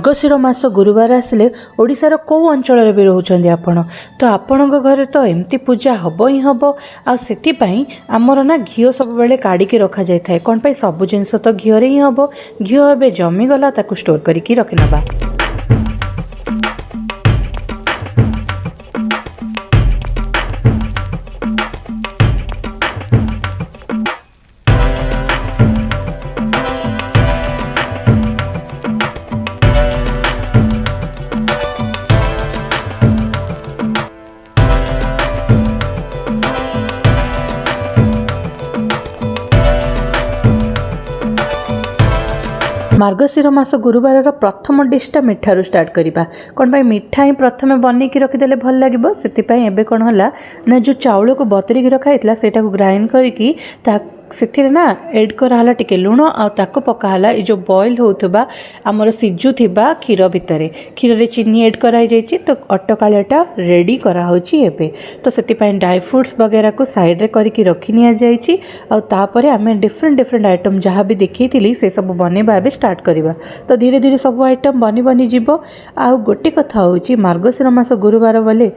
मार्गशीर मास गुरुवार आसिले ओडिशार कौ अंचल भी रोचंदी आपण तो आपण घरे तो एमती पूजा हम ही हम आई आमर ना घीओ सब बेले काढ़ी रखा जाए था कौन पाई सब जिनस तो घीओ ही हम घीओ ए जमीगला स्टोर करके रखिनबा। मार्गशीर मास गुरुवार प्रथम डिशटा मिठारू स्टार्ट करवा कौन भाई मिठा ही प्रथम बनईकी रखीदे भल लगे से कौन है ना जो चाउल को बतरिकी रखाई से ग्राइंड करके से ना एड कराला टिके लुण आक पकाला ये जो बॉयल होता आमर सिझुवा क्षीर भितर क्षीर रे चीनी एड कराई जाइए तो अटकालियाटा रेडी कराऊँगी एबे तो से ड्राई फ्रूट्स वगैरह को साइड रे करके रखी नि जाइए आउे आम डिफरेंट डिफरेंट आइटम जहाँ भी देखी से सब बनवा ए स्टार्ट करवा तो धीरे धीरे सब आइटम बनी बनी जीव आउ गोटे कथा हूँ मार्गशीर मास गुरुवार बोले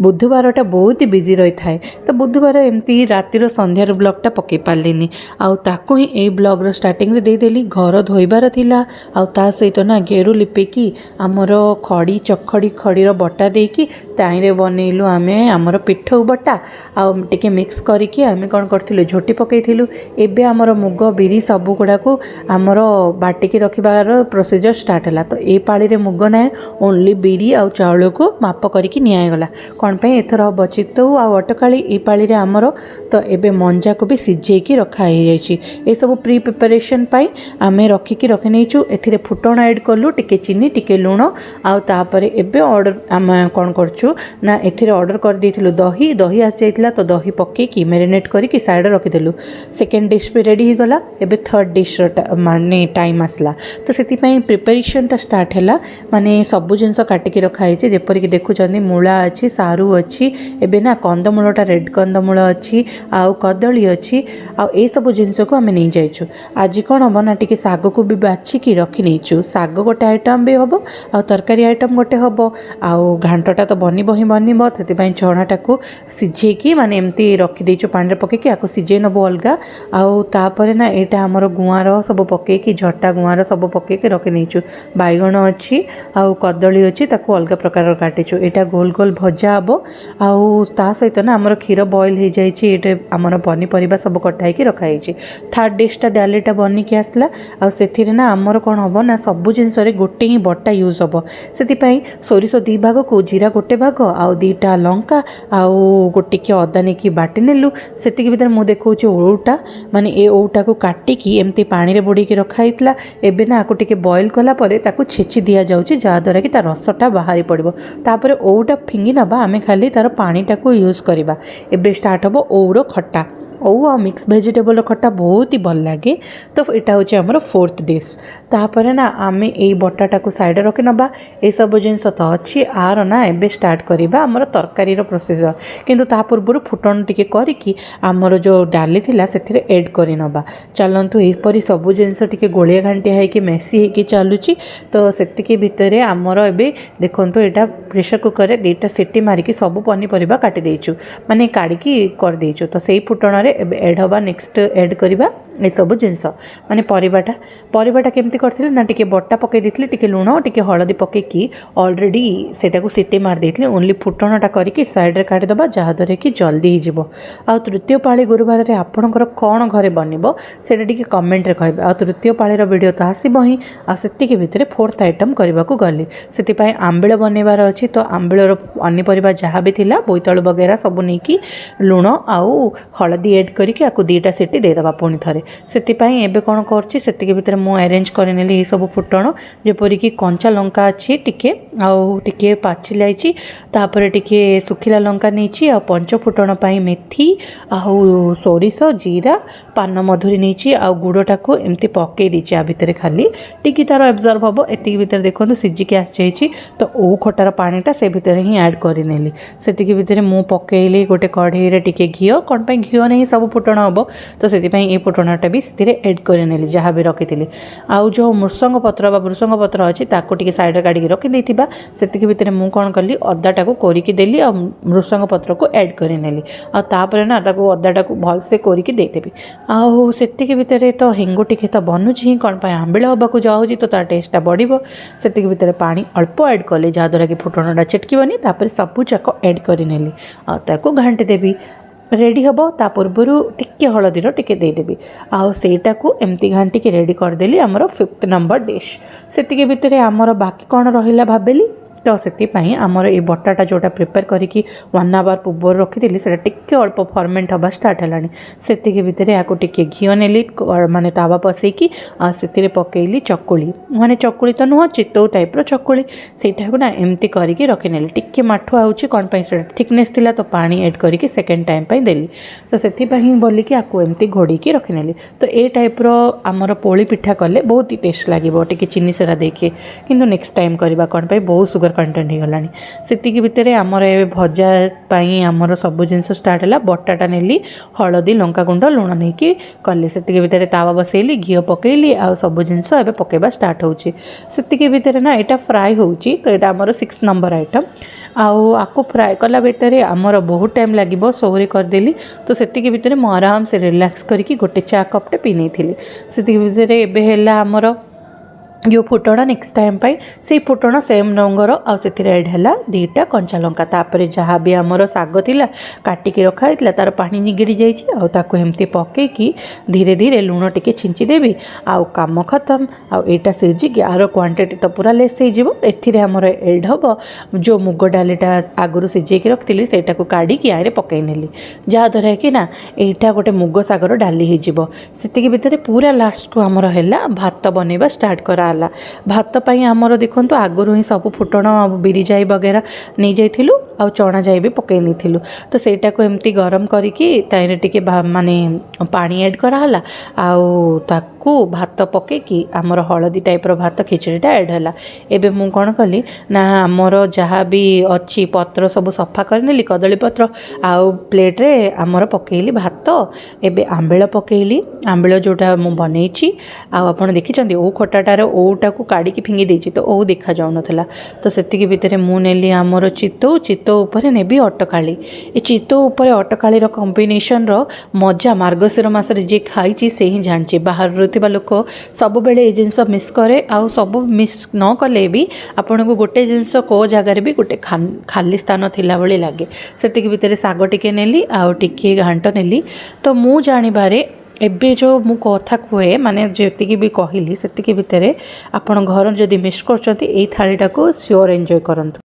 बुधवारटा बहुत ही बिजी रही थाए तो बुधवार एमती रातिर संध्यार ब्लॉगटा पकई पार्लिनी आउ ही ए ब्लॉगर स्टार्टिंग रे देदेली घर धोइबार थिला आउ ता सहित ना गेरु लिपेकी आमर खड़ी चखड़ी खड़ीर बटा देकी ताईरे बनइलु आमे आमर पिठौ बटा आउ टिके मिक्स करके आमे कोन करथिलु झोटी पकईथिलु एबे आमर मुग बिरी सब गुडा को आमर बाटिकी रखिबार प्रोसीजर स्टार्ट हला तो ए पाळी रे मुग ना ओनली बिरी आउ चाउल को माप करके नियागला कौन पे एथर हम चितऊ आ अटकाली ई पाली रे आमर तो एबे मंजा को भी सिझेकी रखा ये सब प्री प्रिपरेशन पाई आमे रखिकी रखी नहींचु एथिरे फुटण ऐड कलु टिके चीनी टिके लुण आउ तापरे एबे ऑर्डर आम कौन करछु ना एथिरे ऑर्डर कर देथिलु दही दही आसी जाइतला तो दही पकेकी मैरिनेट करके साइड रखिदेलु सेकेंड डिश भी रेडी हो गला एबे थर्ड डिश माने टाइम आसला तो सेति पई प्रिपरेशन ता स्टार्ट हैला माने सब जिंस काटिकी रखा है जेपरिक देखुचंदी मूला अछि सारू अच्छी एबे ना कंदमूलटा रेड कंदमूल अच्छी आउ कदली अच्छी आउ ए सब जिनस को आम नहीं जाइछु आज कौन हम ना टिके साग को भी बाछिकी रखी नहींचु साग गोटे आइटम भी हम आउ तरकारी आइटम गोटे हम आउ घांटटा तो बनब ही बनब से चणाटा को सिझेकी माने एमती रखीदेचु पानी पकईकी आपको सिझे नबो अलगा आउ तापरे ना एटा हमर गुआर सब पकईकी झटा गुआर सब पकईकी रखी नहींचु बैगण अच्छी आउ कदली अच्छी ताको अलग प्रकार काटिचु एटा गोल गोल भजा हम आउ ता सहित ना आमर क्षीर बॉयल हो जाए आमर पनीपरिया सब कटाई रखाई थर्ड डिशटा डालीटा बनिकी आसला आउ ना आमर कौन हम ना सबू जिनस गोटे ही बटा यूज हम से सोरिष 2 भाग को जीरा गोटे भाग आउ 2टा लंका आउ गोटे अदा नहीं बाटी नेलु से भर मुझे देखा ओटा माने ए ओटा को काटिकी एमती पानी रे बुड़ीकी रखाई एबे ना आपको टिके बॉयल कलापर ताकू छेची दि जाऊँगी जहाँद्वारा कि तार रसटा बाहरी पड़ो तापर ओटा फिंगी नबा आम खाली तार पानीटा को यूज करवा एबे स्टार्ट हम ओर खट्टा ओ आ मिक्स वेजिटेबल खट्टा बहुत ही भल लगे तो यहाँ हूँ आमर फोर्थ डिश तापर ना आम ये बटाटा को साइड रखी नबा ये सब जिनस तो अच्छी आर ना एबे स्टार्ट करवा आमर तरकारी प्रोसीजर किंतु ता पूर्व फुटण टिके करके आमर जो डाली थिला से एड कर नबा चलतु यहपरी सब जिनस टिके गोलिया घांटिया है मेसी होगी चलुची तो से भितर आमर एबे देखो यहाँ प्रेशर कुकर 2टा सीटी मारिकी सब पनीपरिया काटी देइछु माने काढ़ी कर देइछु तो सेही फुटण रे एड हवा नेक्स्ट एड करबा ए सब जिनस माने परिबाटा केमती करथिले ना टिके बट्टा पके देथिले टिके लुण टिके हळदी पकेकी ऑलरेडी सेटा को सीटी मार देथिले ओनली फुटणटा करके साइड रे काटी दबा जहा द्वारा कि जल्दी ही जीवो आ तृतीय पाळी गुरुवार रे आपणकर कोन घरे बनिबो सेटा टिके कमेंट रे कहबे आ तृतीय पाळी रो वीडियो तो आसीबो ही आ सेति के भितरे फोर्थ आइटम करबा को गली सेति पई आंबिळ बनेबार अछि तो आंबिळर पनीपरिया जहाँ भी थिला बोईतालु वगैरह सब नहीं लुण आउ हलदी एड करके आपको 2टा सीटी देदबा पुणी थे से कौन कर भितर मु अरेंज करनेली ये सब फुटण जेपरिक कंचा लंका अच्छी टिके आउ टिके पाची लाइची तापर टिके सुखिला लंका नहीं आ पंच फुटण मेथी आउ सोरिष जीरा पान मधुरी नहीं आउ गुड़टा को एमती पकई देची आ भितर खाली टिके तार एब्जर्व हम एति भितर देखो सिझिकी आसी तो ओ खटार पानीटा से भितर ही ऐड करने रखिनेली सेतिकी भितर मु पकेइली गोटे कढ़ई टिके घीओ कौन पे घीओ नहीं सब फुटण हम तो से ये फुटणटा भी से एड करनेली जहाँ भी रखी आउ जो मृसंग पत्र भृसंग पत्र अच्छी ताकू साइड काढ़ी रखी से भितर मुझे कौन कली अदाटा को कोरिकी देली आ मृसंग पत्र को एड करनेली आपर ना अदाटा को भलसे कोरिकी देदेवी आउ से भितर तो हेंगु टिके तो बनूची ही कौन आंबिल हाँक जाऊँगी तो तार टेस्टा बढ़ो से भितर पानी अल्प एड कले जहाँद्वारा कि फुटणटा चिटकनी तापर सबू जाक एड करनेली आको घाटी देवी रेडी हम ता पूर्वर टिके हलदीर टिके देदेवी आईटा को एमती घाटी रेडी करदेली आमर 5th नंबर डिश से भितर आमर बाकी कौन रहा भावेली तो से आमर ये बटाटा जोटा प्रिपेयर करके 1 आवर पूर्व रखी से टिके अल्प फर्मेंट हवा स्टार्ट है से भितर या टिके घीओ नेली माने तावा पसैकी से पकईली चकुली माने चकुली तो नुह चितौ टाइप्र चकुली सेटा ना एमती करके रखिनेली टिके माठुआ होची कौन थिकनेस थिला तो पानी एड करके सेकेंड टाइम पे देली तो से बोलिकी आपको एमती घोड़ीकी रखिनेली तो ये टाइप्र आमर पोली पिठा कले बहुत ही टेस्ट लगे टिके चीनी सेरा देखिए किंतु नेक्स्ट टाइम करवा कौन पे बहुत सुगर कंटेंट हो गलानी सेतिकी भितर आमर ए भजा पाई आमर सब जिनस स्टार्ट है बटाटा नेली हलदी लंका गुंड लुण नहीं कि कली से भितर तावा बसैली घीओ पकईली आ सब जिनस ए पकेबा स्टार्ट होची सेतिकी भितर ना एटा फ्राए होची तो एटा आमर 6 नंबर आइटम आको फ्राए कला भितर आमर बहुत टाइम लगे सोहरी करदेली तो सेतिकी भितर मु आराम से रिलैक्स करके गोटे चा कपटे पी नहीं से भितर एबे हैला आमर जो फुटण नेक्स्ट टाइम पाई से फुटण सेम रंगर आ से एड है 2टा कंचा लंका तापर जहाँ भी आमर साग थिला काटिकी रखाई तार पानी निगिड़ी जाइए एमती पकईकी धीरे धीरे लुण टिके छिंची देवी आउ काम खत्म आईटा सीझिकी आर क्वांटिटी तो पूरा लेस होमर एड हम जो मुग डालीटा आगुरी सिझेकी रखी से काढ़ी आए पकई नेली जहाँद्वारा कि ना यहाँ गोटे मुग सागर डाली होती भितर पूरा लास्ट को आमर है भात बनवा स्टार्ट करा भात पाई आमर देखो आगुरी ही सब फुटण बिरी जाई वगैरह नहीं जाइलु आ चना जाई भी पकई नहीं तो सेटा को एमती गरम करके टिके माने पानी एड कराला आकू भात पकईकी आमर हलदी टाइप्र भात खिचड़ीटा एड है एबे मु कौन कली ना आमर जहाँ भी अच्छी पत्र सब सफा करनेली कदली पत्र आउ प्लेट रे आमर पकईली भात एबे आंबिल पकईली आंबिल जोटा मु बनईची आपण देखिचंदी ओ खटाटार ओटा को काढ़ी फिंगी देची तो ओ देखा जाऊ नथला तो सेतिकी भितर मु नेली आमर चितौ ऊपर नेबी अटकाली ए चितौ ऊपर अटकाली रो कॉम्बिनेशन रो मजा मार्गशीर मास रे जे खाइची से ही जानची बाहर रुथिबा लोक सब बेले ए जिंस मिस करे आ सब मिस न कले भी आपन को गोटे जिंस को जगह रे भी गोटे खाली स्थान थिला बळी लागे सेतिकी भितर साग टिके नेली आ टिके घांट नेली तो मु जानि बारे एबे जो मु कथा कहे माने जेतिकी भी कहली सेतिकी भितर आपण घर जदि मिस करछंती एई थालीटा को श्योर एंजॉय करंतु।